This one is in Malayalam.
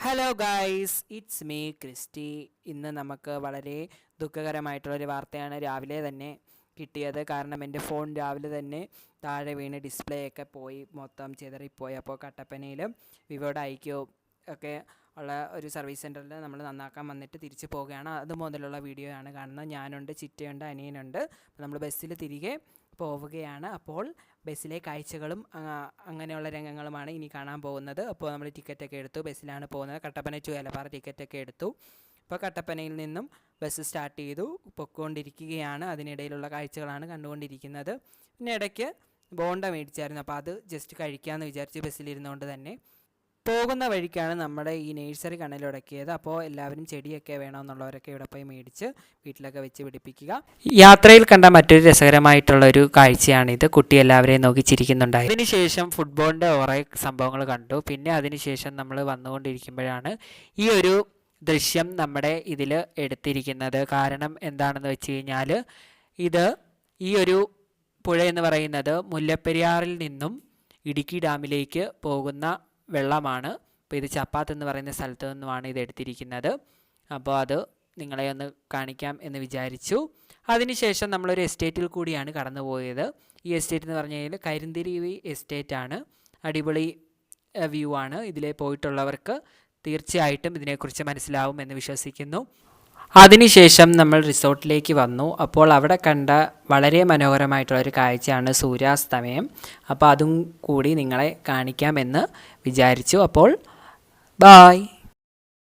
Hello guys, it's me Christy. ഇന്ന് നമുക്ക് വളരെ ദുഃഖകരമായിട്ടുള്ളൊരു വാർത്തയാണ് രാവിലെ തന്നെ കിട്ടിയത്. കാരണം എൻ്റെ ഫോൺ രാവിലെ തന്നെ താഴെ വീണ് ഡിസ്പ്ലേ ഒക്കെ പോയി, മൊത്തം ചിതറിപ്പോയി. അപ്പോൾ കട്ടപ്പനയിലും വിവോയുടെ ഐക്യോ ഒക്കെ ഉള്ള ഒരു സർവീസ് സെൻറ്ററിൽ നമ്മൾ നന്നാക്കാൻ വന്നിട്ട് തിരിച്ചു പോവുകയാണ്. അത് മുതലുള്ള വീഡിയോ ആണ് കാണുന്നത്. ഞാനുണ്ട്, ചിറ്റയുണ്ട്, അനിയനുണ്ട്. അപ്പോൾ നമ്മൾ ബസ്സിൽ തിരികെ പോവുകയാണ്. അപ്പോൾ ബസ്സിലെ കാഴ്ചകളും അങ്ങനെയുള്ള രംഗങ്ങളുമാണ് ഇനി കാണാൻ പോകുന്നത്. അപ്പോൾ നമ്മൾ ടിക്കറ്റൊക്കെ എടുത്തു, ബസ്സിലാണ് പോകുന്നത്. കട്ടപ്പന ടു ഏലപ്പാറ ടിക്കറ്റൊക്കെ എടുത്തു. ഇപ്പോൾ കട്ടപ്പനയിൽ നിന്നും ബസ് സ്റ്റാർട്ട് ചെയ്തു, പൊയ്ക്കൊണ്ടിരിക്കുകയാണ്. അതിനിടയിലുള്ള കാഴ്ചകളാണ് കണ്ടുകൊണ്ടിരിക്കുന്നത്. പിന്നെ ഇടയ്ക്ക് ബോണ്ട മേടിച്ചായിരുന്നു, അപ്പോൾ അത് ജസ്റ്റ് കഴിക്കാമെന്ന് വിചാരിച്ച് ബസ്സിലിരുന്നുകൊണ്ട് തന്നെ പോകുന്ന വഴിക്കാണ് നമ്മുടെ ഈ നേഴ്സറി കണ്ണിലുടക്കിയത്. അപ്പോൾ എല്ലാവരും ചെടിയൊക്കെ വേണമെന്നുള്ളവരൊക്കെ ഇവിടെ പോയി മേടിച്ച് വീട്ടിലൊക്കെ വെച്ച് പിടിപ്പിക്കുക. യാത്രയിൽ കണ്ട മറ്റൊരു രസകരമായിട്ടുള്ളൊരു കാഴ്ചയാണിത്. കുട്ടി എല്ലാവരെയും നോക്കി ചിരിക്കുന്നുണ്ടായി. അതിനുശേഷം ഫുട്ബോളിൻ്റെ കുറേ സംഭവങ്ങൾ കണ്ടു. പിന്നെ അതിനുശേഷം നമ്മൾ വന്നുകൊണ്ടിരിക്കുമ്പോഴാണ് ഈ ഒരു ദൃശ്യം നമ്മുടെ ഇതിൽ എടുത്തിരിക്കുന്നത്. കാരണം എന്താണെന്ന് വെച്ച് കഴിഞ്ഞാൽ ഈ ഒരു പുഴ എന്ന് പറയുന്നത് മുല്ലപ്പെരിയാറിൽ നിന്നും ഇടുക്കി ഡാമിലേക്ക് പോകുന്ന വെള്ളമാണ്. അപ്പോൾ ഇത് ചപ്പാത്ത് എന്ന് പറയുന്ന സ്ഥലത്ത് നിന്നുമാണ് ഇത് എടുത്തിരിക്കുന്നത്. അപ്പോൾ അത് നിങ്ങളെ ഒന്ന് കാണിക്കാം എന്ന് വിചാരിച്ചു. അതിനുശേഷം നമ്മളൊരു എസ്റ്റേറ്റിൽ കൂടിയാണ് കടന്നു പോയത്. ഈ എസ്റ്റേറ്റ് എന്ന് പറഞ്ഞു കഴിഞ്ഞാൽ കരിന്തിരിവി എസ്റ്റേറ്റ് ആണ്. അടിപൊളി വ്യൂ ആണ്. ഇതിലെ പോയിട്ടുള്ളവർക്ക് തീർച്ചയായിട്ടും ഇതിനെക്കുറിച്ച് മനസ്സിലാവും എന്ന് വിശ്വസിക്കുന്നു. അതിനുശേഷം നമ്മൾ റിസോർട്ടിലേക്ക് വന്നു. അപ്പോൾ അവിടെ കണ്ട വളരെ മനോഹരമായിട്ടുള്ളൊരു കാഴ്ചയാണ് സൂര്യാസ്തമയം. അപ്പോൾ അതും കൂടി നിങ്ങളെ കാണിക്കാമെന്ന് വിചാരിച്ചു. അപ്പോൾ ബായ്.